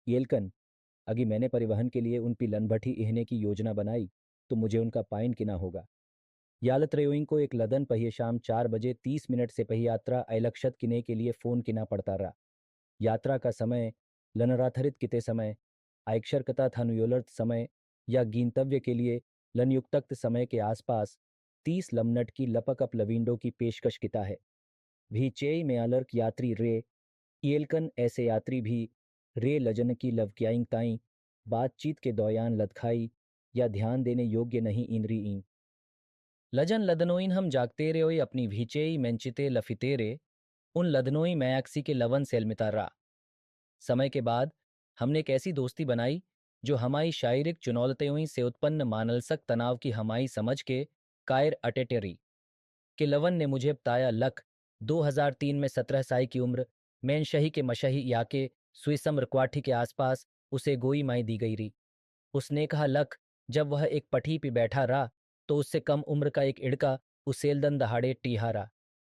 येलकन अगी मैंने परिवहन के लिए उन पी लनभठी इहने की योजना बनाई तो मुझे उनका पाइन किना होगा। यालत्रयोइन को एक लदन पहिए शाम 4 बजे 30 मिनट से पही यात्रा अयलक्षत किने के लिए फ़ोन किना पड़ता रहा। यात्रा का समय लनराथरित किते समय आयक्षरकता थानुयोलर्थ समय या गींतव्य के लिए लनयुक्तक्त समय के आसपास 30 लमनट की लपक अप लविंडो की पेशकश किता है। भी चेई में अलर्क यात्री रे येलकन ऐसे यात्री भी रे लजन की लवक्याइंग ताई बातचीत के दौरान लदखाई या ध्यान देने योग्य नहीं इंद्री इन लजन लदनोइन हम जागते रे ओई अपनी भीचेई मेंचिते लफितेरे उन लदनोई मैक्सी के लवन सेलमिता रा। समय के बाद हमने एक ऐसी दोस्ती बनाई जो हमारी शारीरिक चुनौतियों से उत्पन्न मानलसक तनाव की हमारी समझ के कायर अटेटेरी के लवन ने मुझे बताया लख 2003 में 17 साल की उम्र मैनशही के मशही याके सुइसम रक्वाठी के आसपास उसे गोई माई दी गई री। उसने कहा लख जब वह एक पठी पे बैठा रहा तो उससे कम उम्र का एक इड़का उसेलदन दहाड़े टीहारा।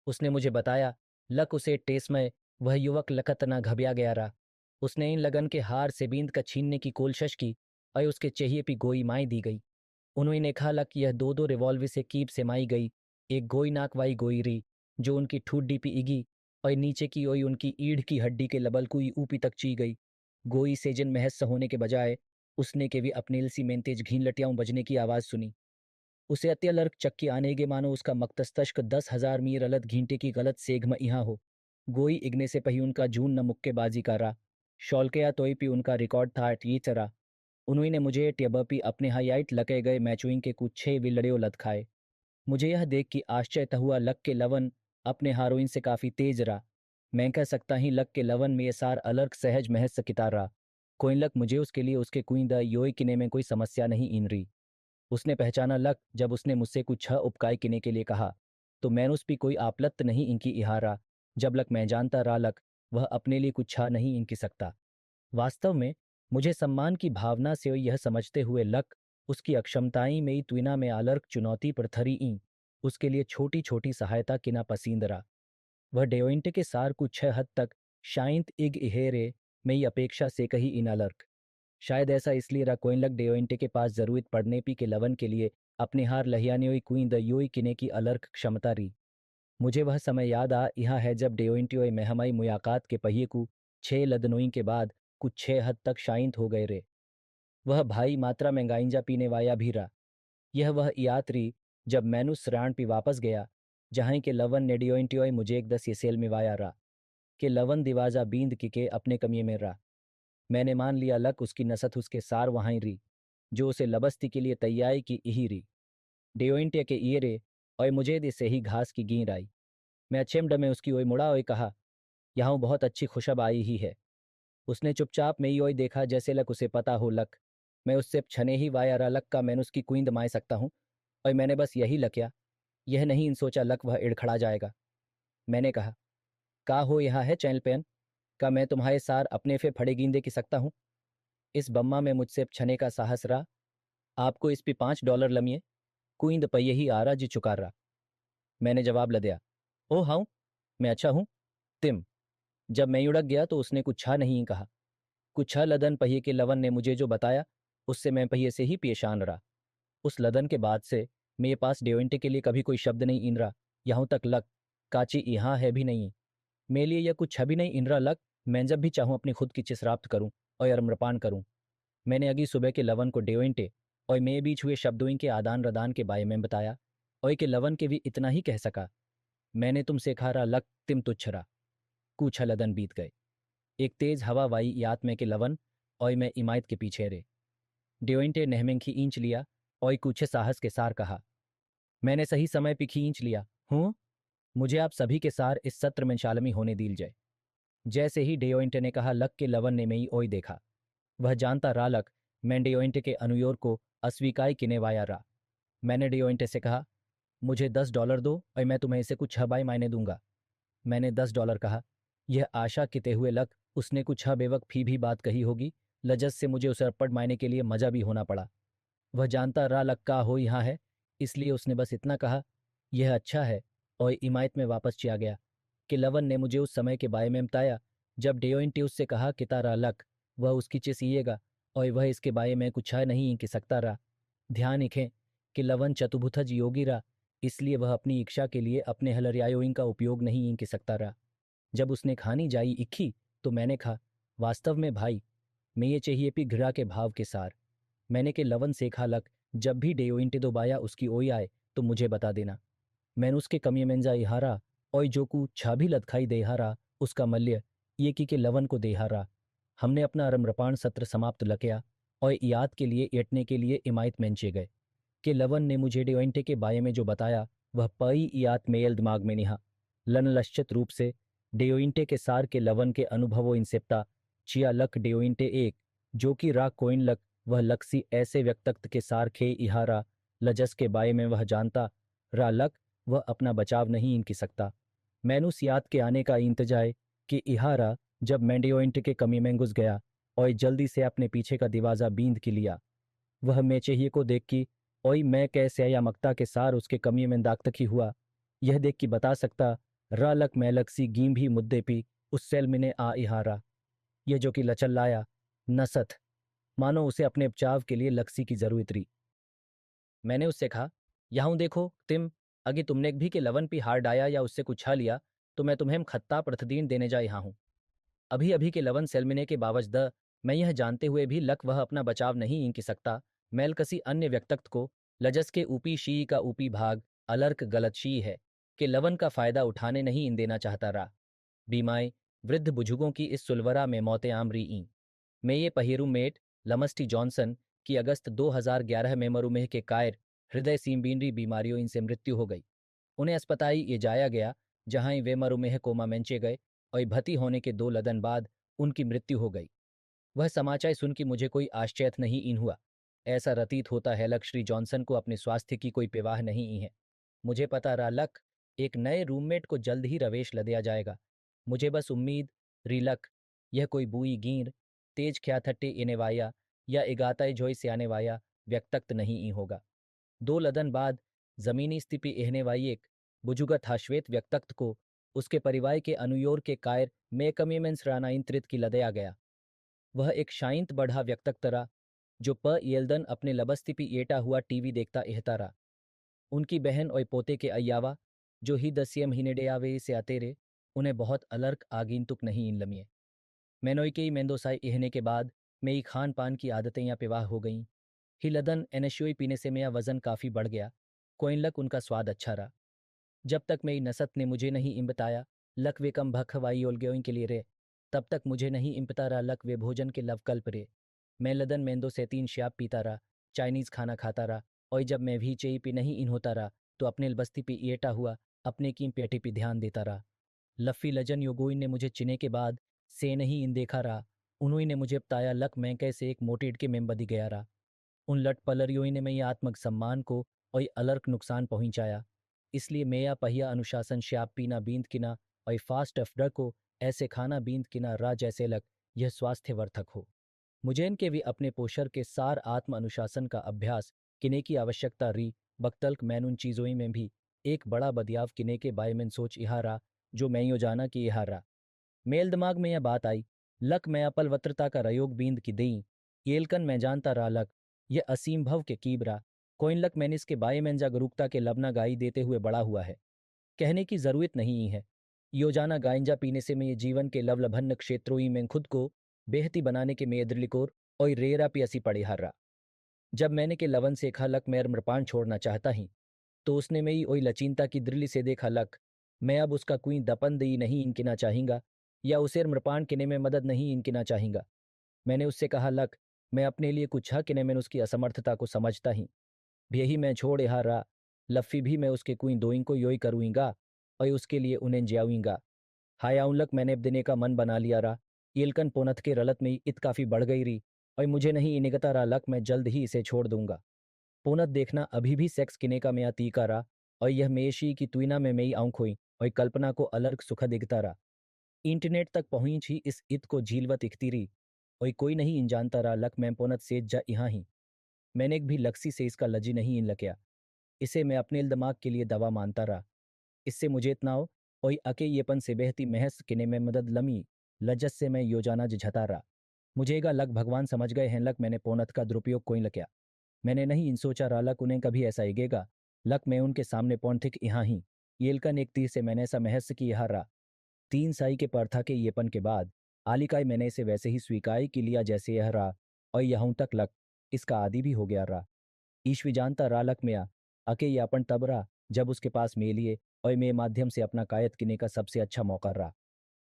उसने मुझे बताया लक उसे टेसमय वह युवक लखतना घबिया गया रहा। उसने इन लगन के हार से बींद का छीनने की कोलशश की और उसके चेहिए पी गोई माई दी गई। उन्होंने कहा लक यह दो दो रिवॉल्वर से कीप से माई गई एक गोई नाकवाई गोई री जो उनकी ठूडी पी इगी और नीचे की ओई उनकी ईढ़ की हड्डी के लबलकुई ऊपी तक ची गई। गोई सेजन महस होने के बजाय उसने के भी अपने लसी मेंतेज घीन लटियाऊं बजने की आवाज सुनी। उसे अत्यलर्क चक्की आने के मानो उसका मकतस्तश्क 10,000 मीर अलत घींटे की गलत सेघ में यहाँ हो। गोई इगने से पही उनका जून न मुक्केबाजी का रा शौलकया तोई पी उनका रिकॉर्ड था ये चरा। उन्होंने मुझे टेबपी अपने हाइट लके गए मैचुइंग के कुछ 6 विल्लड़े लत खाए। मुझे यह देख कि आश्चर्य हुआ लक के लवन अपने हारोइन से काफी तेज रहा। मैं कह सकता ही लक के लवन में ये सार अलर्क सहज महज सकिता रहा। कोई लक मुझे उसके लिए उसके कुई द योई किने में कोई समस्या नहीं इन रही। उसने पहचाना लक जब उसने मुझसे कुछ 6 उपकाय किने के लिए कहा तो मैंने उस भी कोई आपलत्त नहीं इनकी इहारा। जब लक मैं जानता रहा लक वह अपने लिए कुछ छा नहीं इनकी सकता। वास्तव में मुझे सम्मान की भावना से यह समझते हुए लक उसकी अक्षमताई में त्विना में आलर्क चुनौती पर थरी ई उसके लिए छोटी छोटी सहायता किना पसींद रहा। वह डेओइंटे के सार कुछ 6 हद तक शाइंत इग इहेरे में ही अपेक्षा से कही इन अलर्क। शायद ऐसा इसलिए रहा कोइनलक डेओइंटे के पास जरूरत पड़ने पी के लवन के लिए अपने हार लहियाने कुई द योई किने की अलर्क क्षमता री। मुझे वह समय याद आ यहाँ है जब डेओइंटियोई में हमारी मुलाकात के पहिए को 6 लदनोई के बाद कुछ 6 हद तक शाइंत हो गए रे। वह भाई मात्रा में गांजा पीने वाया भी रहा। यह वह यात्री जब मैनू सराण पी वापस गया जहाँ के लवन ने डेओइंटियोई मुझे एक दस ये सेल में वाया रहा कि लवन दिवाजा बींद के अपने कमिए में रहा। मैंने मान लिया लक उसकी नसत उसके सार वहां री जो उसे लबस्ती के लिए तैयारी की इही री। डेओइंटे के ईरे और मुझे दे से ही घास की गींद आई। मैं अच्छे में उसकी ओई मुड़ा और कहा यहाँ बहुत अच्छी खुशब आई ही है। उसने चुपचाप मेरी ओई देखा जैसे लक उसे पता हो लक मैं उससे छने ही वाया रा लक का मैंने उसकी कुंद माय सकता हूँ और मैंने बस यही लक्या यह नहीं इन सोचा लक वह इड़खड़ा जाएगा। मैंने कहा का हो यहाँ है चैल पेन का मैं तुम्हारे सार अपने फे फड़े गींदे की सकता हूँ। इस बम्मा में मुझसे छने का साहस रहा। आपको इस पे $5 लमिए कुंद पहिए ही आरा जी चुकार रहा। मैंने जवाब ल दिया ओ हाँ मैं अच्छा हूँ तिम। जब मैं उड़क गया तो उसने कुछ छा नहीं कहा। कुछ छह लदन पहिए के लवन ने मुझे जो बताया उससे मैं पहिए से ही पेशान रहा। उस लदन के बाद से मेरे पास डेवेंटे के लिए कभी कोई शब्द नहीं इन रहा। यहाँ तक लक काची यहाँ है भी नहीं। मेरे लिए यह कुछ छवि नहीं इन रहा लक मैं जब भी चाहूँ अपनी खुद की चिस राप्त करूँ और अम्रपान करूँ। मैंने अगी सुबह के लवन को डेवेंटे और मेरे बीच हुए शब्दों के आदान प्रदान के बारे में बताया और के लवन के भी इतना ही कह सका। मैंने तुमसे खा रहा लक तिम तुच्छ रहा। कुछ लदन बीत गए। एक तेज हवा वाई यात में के लवन और मैं इमायत के पीछे रे। डेवेंटे नहमें खींच लिया और कुछ साहस के सार कहा मैंने सही समय पे खींच लिया हूँ। मुझे आप सभी के सार इस सत्र में शालमी होने दील जाए। जैसे ही डेओइंटे ने कहा लक के लवन ने मई ओई देखा। वह जानता रा लक मैं डेओइंटे के अनुयोर को अस्वीकार किने वाया रा। मैंने डेओइंटे से कहा मुझे $10 दो और मैं तुम्हें इसे कुछ 6 बाई मायने दूंगा। मैंने $10 कहा। यह आशा किते हुए लक उसने कुछ बेवक फी भी बात कही होगी। लजत से मुझे उसे अरपट मायने के लिए मजा भी होना पड़ा। वह जानता रा लक का हो यहाँ है इसलिए उसने बस इतना कहा यह अच्छा है और इमायत में वापस चिया गया कि लवन ने मुझे उस समय के बारे में बताया जब डेओइंटे उससे कहा कि तारा लक वह उसकी चिसिएगा और वह इसके बारे में कुछ नहीं कि सकता रहा। ध्यान इखें कि लवन चतुर्भुज योगी रहा, इसलिए वह अपनी इच्छा के लिए अपने हलरियायों का उपयोग नहीं कि सकता रहा। जब उसने खानी जाई इक्खी तो मैंने कहा, वास्तव में भाई, मैं ये चाहिए पी घृणा के भाव के सार। मैंने के लवन सेखा लक, जब भी डेयोइंटे दोबाया उसकी ओई आए तो मुझे बता देना। मैंने उसके कमी मेंजा इहारा और जो कु छा भी लदखाई देहारा उसका मल्य ये की के लवन को देहारा। हमने अपना रमरपान सत्र समाप्त लकया और याद के लिए एटने के लिए इमायत मेंचे गए कि लवन ने मुझे डेयोइंटे के बारे में जो बताया वह पई याद मेयल दिमाग में निहा। लनलश्चित रूप से डेयोइंटे के सार के लवन के अनुभवों इंसेप्टा चिया लक डेयोइंटे एक जो कि रा कोइन लक वह लक्सी ऐसे व्यक्तक्त के सार खे इहारा लजस के बारे में वह जानता रा लक वह अपना बचाव नहीं इनकी सकता। मैनुस याद के आने का इंतजाय कि इहारा जब मैं डेयोइंटे के कमी में घुस गया और जल्दी से अपने पीछे का दरवाजा बींद की लिया। वह मैं चाहिए को देख की ओई मैं कैसे या मक्ता के सार उसके कमी में दागतकी हुआ यह देख की बता सकता रालक मैलक सी गीम भी मुद्दे पी उस सेल मिने आ इहारा ये जो कि लचल लाया नसत मानो उसे अपने बचाव के लिए लक्सी की जरूरत रही। मैंने उससे कहा, यहाँ देखो तिम, अगी तुमने भी के लवन पी हार डाया या उससे कुछ छा लिया तो मैं तुम्हें खत्ता प्रतिदिन देने जा यहाँ हूँ। अभी अभी के लवन सेलमिने के बावजद मैं यह जानते हुए भी लक वह अपना बचाव नहीं इंक सकता मैल कसी अन्य व्यक्तक्त को लजस के ऊपी शी का ऊपी भाग अलर्क गलत शी है कि लवन का फायदा उठाने नहीं इन देना चाहता रहा। बीमाएं वृद्ध बुजुर्गों की इस सुलवरा में मौतें आम रही। मैं ये पहिरू मेट लमस्टी जॉनसन की अगस्त 2011 में मरुमेह के कायर हृदय सीमबीनरी बीमारियों इनसे मृत्यु हो गई। उन्हें अस्पताल ये जाया गया जहां वे मरुमेह कोमा मेंचे गए और भती होने के 2 लदन बाद उनकी मृत्यु हो गई। वह समाचार सुन के मुझे कोई आश्चर्य नहीं इन हुआ। ऐसा प्रतीत होता है लक श्री जॉनसन को अपने स्वास्थ्य की कोई परवाह नहीं है। मुझे पता रहा लक एक नए रूममेट को जल्द ही रवेश लदया जाएगा। मुझे बस उम्मीद रिलक यह कोई बुई गीर तेज ख्याथट्टे इने वाया या इगाताए जोई से आने वाया व्यक्तक्त नहीं ई होगा। 2 लदन बाद जमीनी स्थिति एहने वाई एक बुजुगत हाश्वेत व्यक्तक्त को उसके परिवार के अनुयोर के कायर में कमीमेंस रानाइंत्रित की लदया गया। वह एक शांत बढ़ा व्यक्तक तरह जो प येल्दन अपने लबस्तिपि एटा हुआ टीवी देखता एहता रहा। उनकी बहन और पोते के अय्यावा जो ही 10 महीने डेयावे से अतेरे उन्हें बहुत अलर्क आगिंतुक नहीं इन लमिए। मैनोई के मेंदोसाई एहने के बाद मेरी खान पान की आदतें या पिवाह हो गईं। ही लदन एनएशोई पीने से मेरा वजन काफ़ी बढ़ गया। कोइनलक उनका स्वाद अच्छा रहा। जब तक मेरी नसत ने मुझे नहीं इम बताया लक वे कम भखवाई ओलग्योइंग के लिए रे तब तक मुझे नहीं इम पता रहा लक वे भोजन के लवकल्प रे। मैं लदन मेंदो से 3 शराब पीता रहा, चाइनीज खाना खाता रहा और जब मैं भी चई पी नहीं इन होता रहा तो अपने बस्ती पे येटा हुआ अपने की पेटी पे ध्यान देता रहा। लफ़ी लजन योगोइन ने मुझे चिने के बाद से नहीं इन देखा रहा। उन्होंने मुझे बताया लक मैं कैसे एक मोटेड के मेंबदी गया रहा। उन लट पलरियों ने मेरी आत्मक सम्मान को और अलर्क नुकसान पहुंचाया। इसलिए मेया पहिया अनुशासन श्याप पीना बींद किना और फास्ट अफडर को ऐसे खाना बींद किना रा जैसे लग यह स्वास्थ्यवर्धक हो। मुझे इनके भी अपने पोषर के सार आत्म अनुशासन का अभ्यास किने की आवश्यकता री बख्तल्क मैन उन चीज़ों में भी एक बड़ा बदलाव किने के बारे में सोच इहारा जो मैं यो जाना कि इहारा मेल दिमाग में यह बात आई लक मैं अपलवत्रता का रयोग बींद की दई येलकन मैं जानता रहा लक यह असीम भव के कीबरा कोइन लक मैंने इसके बाये में जागरूकता के लबना गाई देते हुए बड़ा हुआ है। कहने की जरूरत नहीं है। योजाना गांजा पीने से मैं ये जीवन के लवलभन्न क्षेत्रों ही में खुद को बेहती बनाने के में दृलिकोर और रेरा पियसी पड़े हर्रा। जब मैंने के लवन से खा लक मैं मृपान छोड़ना चाहता ही तो उसने मेरी ओई लचीनता की दृली से देखा लक मैं अब उसका कोई दपन दई नहीं इनकिना चाहूंगा या उसे मृपान किने में मदद नहीं इनकिना चाहूंगा। मैंने उससे कहा लक मैं अपने लिए कुछ है किने मैंने उसकी असमर्थता को समझता ही भी यही मैं छोड़ यहाँ रहा लफ़ी भी मैं उसके कुई दोई को योई करूँगा और उसके लिए उन्हें ज्याऊँगा। हायाउलक मैंने अब देने का मन बना लिया रहा। येलकन पोनथ के रलत में इत काफ़ी बढ़ गई रही और मुझे नहीं निगता रहा लक मैं जल्द ही इसे छोड़ दूंगा। पोनथ देखना अभी भी सेक्स किने का मैं तीका रहा और यह मेशी की तुइना में मई आँख हुई और कल्पना को अलर्क सुख दिखता रहा। इंटरनेट तक पहुंच ही इस इत को झीलवत इखती रही और कोई नहीं इन जानता रहा लक मैं पोनथ से जा यहाँ ही मैंने एक भी लक्सी से इसका लजी नहीं इन लक्या। इसे मैं अपने दिमाग के लिए दवा मानता रहा। इससे मुझे इतना हो और अके येपन से बहती महस किने में मदद लमी लजत से मैं योजाना झता रहा। मुझेगा लक भगवान समझ गए हैं लक मैंने पोनत का दुरुपयोग कोई लक्या मैंने नहीं इन सोचा रहा लक उन्हें कभी ऐसा ईगेगा लक मैं उनके सामने पौंथिक यहाँ ही येलकन एक तीर से मैंने ऐसा महस्य की यहाँ रहा 3 साई के परथा के येपन के बाद आलिकाई मैंने इसे वैसे ही स्वीकार की लिया जैसे यह रहा और यहूं तक लक इसका आदि भी हो गया रहा ईश्वी जानता रहा लक में आ अके ये अपन तब रहा जब उसके पास मेलिए और मे माध्यम से अपना कायद किने का सबसे अच्छा मौका रहा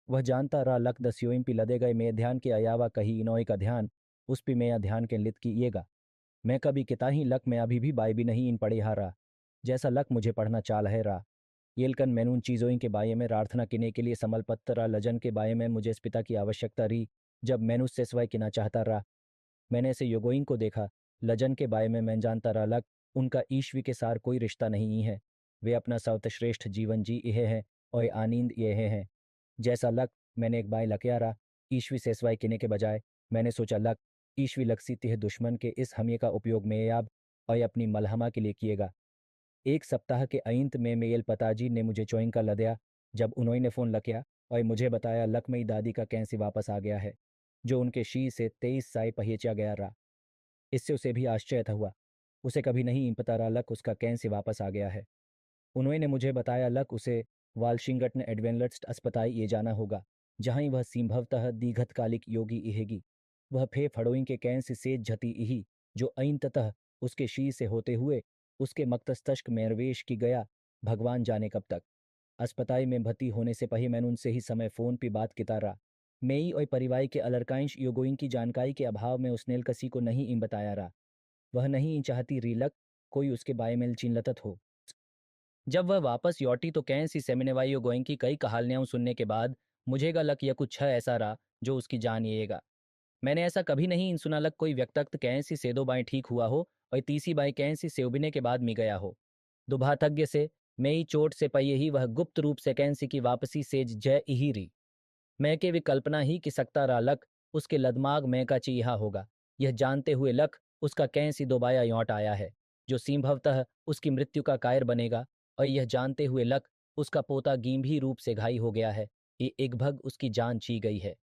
वह जानता रहा लक दस्यों पी लदे गए मैं ध्यान के अयावा कही इनोय का ध्यान उस पे मैं ध्यान के लित कीएगा मैं कभी किता ही लक में अभी भी बाई भी नहीं इन पढ़े हारा जैसा लक मुझे पढ़ना चाल है रहा येलकन मैंने उन चीज़ों के बारे में प्रार्थना किने के लिए समल पत्तरा लजन के बारे में मुझे इस पिता की आवश्यकता रही जब मैंने उससे सिवाय किना चाहता रहा मैंने ऐसे योगोइन को देखा लजन के बारे में मैं जानता रहा लक उनका ईश्वी के सार कोई रिश्ता नहीं है वे अपना सर्वश्रेष्ठ जीवन जी यह है और आनंद यह है जैसा लक मैंने एक बाय लकया रहा ईश्वी से सिवाय किने के बजाय मैंने सोचा लक ईश्वी लक्सी तिह दुश्मन के इस हमिये का उपयोग मेयाब और अपनी मलहमा के लिए किएगा 1 सप्ताह के अंत में मेयल पताजी ने मुझे चोइंग का लदया जब उन्होंने फ़ोन लकिया और मुझे बताया लकमई दादी का कैंसी वापस आ गया है जो उनके शी से 23 साई पहेचा गया रहा इससे उसे भी आश्चर्य था हुआ उसे कभी नहीं इन पता रहा लक उसका कैंसी वापस आ गया है उन्होंने मुझे बताया लक उसे वालशिंगटन एडवेंलट्स अस्पताल ये जाना होगा जहाँ वह संभवतः दीर्घकालिक योगी इहेगी वह फे फड़ोई के कैंसी सेज झती इही जो अंततः उसके शी से होते हुए उसके मकतस्तश्क मैरवेश की गया भगवान जाने कब तक अस्पताल में भर्ती होने से पहले मैंने उनसे ही समय फ़ोन पे बात किता रहा मेई और परिवार के अलरकांश योगोइन की जानकारी के अभाव में उसने कसी को नहीं इन बताया रहा वह नहीं इन चाहती रीलक कोई उसके बाय में चिनलतत हो जब वह वापस यौटी तो कैंसी सेमिनेवाइयो गोइंग की कई कहानियां सुनने के बाद मुझेगा लक या कुछ ऐसा रहा जो उसकी जान येगा मैंने ऐसा कभी नहीं इन सुना लग कोई व्यक्तक्त कैंसी से 2 बाएं ठीक हुआ हो और तीसरी बाएं कैंसी से उबिने के बाद मी गया हो दुभातज्ञ से मई चोट से पये ही वह गुप्त रूप से कैंसी की वापसी से जय ही री मैं के विकल्पना ही कि सकता रहा लक उसके लदमाग मैं का चीहा होगा यह जानते हुए लक उसका कैंसी दोबाया यौट आया है जो संभवतः उसकी मृत्यु का कायर बनेगा और यह जानते हुए लक उसका पोता गंभीर रूप से घायल हो गया है ये एक भग उसकी जान ची गई है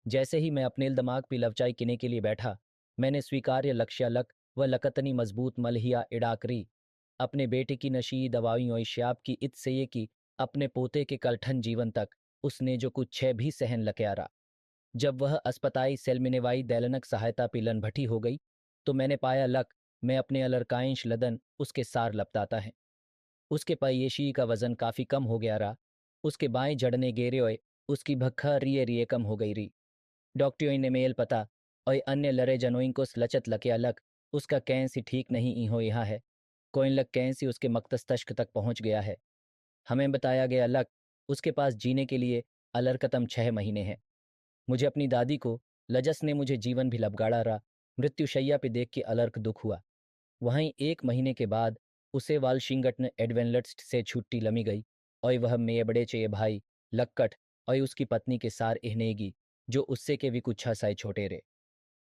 जैसे ही मैं अपने दिमाग पे लवचाई किने के लिए बैठा मैंने स्वीकार्य लक्ष्य लक व लकतनी मजबूत मलहिया इड़ाकरी अपने बेटे की नशी दवाइयों और श्याप की इत से ये की अपने पोते के कलठन जीवन तक उसने जो कुछ छह भी सहन लक्यारा जब वह अस्पताई सेलमिनेवाई दैलनक सहायता पिलन भठी हो गई तो मैंने पाया लक मैं अपने अलरकाइंश लदन उसके सार लपटाता है उसके पायेशी का वजन काफी कम हो गया रहा उसके बाएं जड़ने गेरे ओए उसकी भक्खा रिये रिये कम हो गई री डॉक्टरों ने मेल पता और अन्य लरे जनों को लचत लके अलग उसका कैंसी ठीक नहीं इहो यहाँ है कोइन लग कैंसी उसके मकतस्तश्क तक पहुंच गया है हमें बताया गया लक उसके पास जीने के लिए अलरकतम 6 महीने हैं मुझे अपनी दादी को लजस ने मुझे जीवन भी लबगाड़ा रहा मृत्युशैया पे देख के अलर्क दुख हुआ वहीं 1 महीने के बाद उसे वालशिंगटन एडवेंलट्स से छुट्टी लमी गई और वह मेये बड़े चेये भाई लक्कट और उसकी पत्नी के सार इहनेगी जो उससे के भी कुछ साए छोटे रे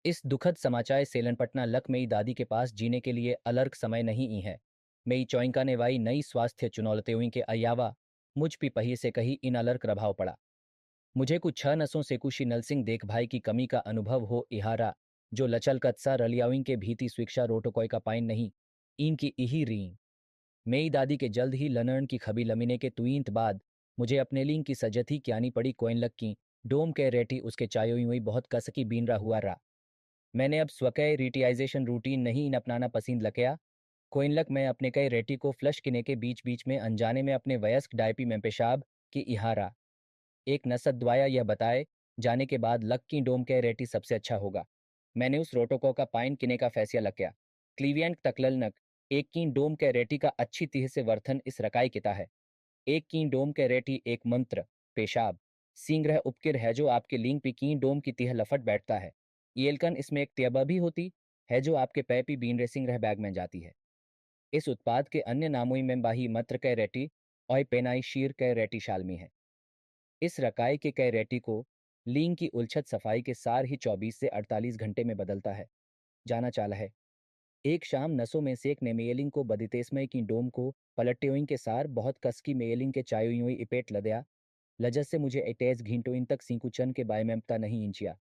इस दुखद समाचार सेलनपटना लक मेरी दादी के पास जीने के लिए अलर्क समय नहीं ई है मेरी चौंका ने वाई नई स्वास्थ्य चुनौलतें के अयावा मुझ पी पही से कही इन अलर्क प्रभाव पड़ा मुझे कुछ 6 नसों से कुशी नलसिंह देखभाई की कमी का अनुभव हो इहारा जो लचल कत्सा रलियाविंग के भीति स्विक्षा रोटोकोय का पाइन नहीं इनकी इही री मेरी दादी के जल्द ही लनर्न की खबी लमीने के तुईंत बाद मुझे अपने लिंग की सजत ही क्यानी पड़ी कोइनलक की डोम के रेटी उसके चायोई हुई बहुत कसकी बीनरा हुआ रहा मैंने अब स्वकय रिटियाइजेशन रूटीन नहीं इन अपनाना पसंद लकया कोइनलक मैं अपने कई रेटी को फ्लश किने के बीच बीच में अनजाने में अपने वयस्क डायपी में पेशाब की इहारा एक नसद द्वाया यह बताए जाने के बाद लक की डोम के रेटी सबसे अच्छा होगा मैंने उस रोटोको का पाइन किने का फैसला लक्या क्लीवियंट तकललनक एक की डोम के रेटी का अच्छी तिह से वर्थन इस रकाई किता है एक की डोम के रेटी एक मंत्र पेशाब सिंग्रह उपकिर है जो आपके लिंग पे की डोम की तिह लफट बैठता है येलकन इसमें एक त्यबा भी होती है जो आपके पैपी बीन रेसिंग रह बैग में जाती है इस उत्पाद के अन्य नामों में बाही मत्र कै रेटी और पेनाई शीर कै रेटी शालमी है इस रकाई के कै रेटी को लींग की उलझत सफाई के सार ही 24 से 48 घंटे में बदलता है जाना चाला है एक शाम नसों में से एक ने मेयलिंग को बदितेसमय की डोम को पलट्योइंग के सार बहुत कसकी मेयलिंग के चायोई इपेट लदया लजत से मुझे एटेज घींटोइन तक सींकुचन के बायमेमता नहीं इंचिया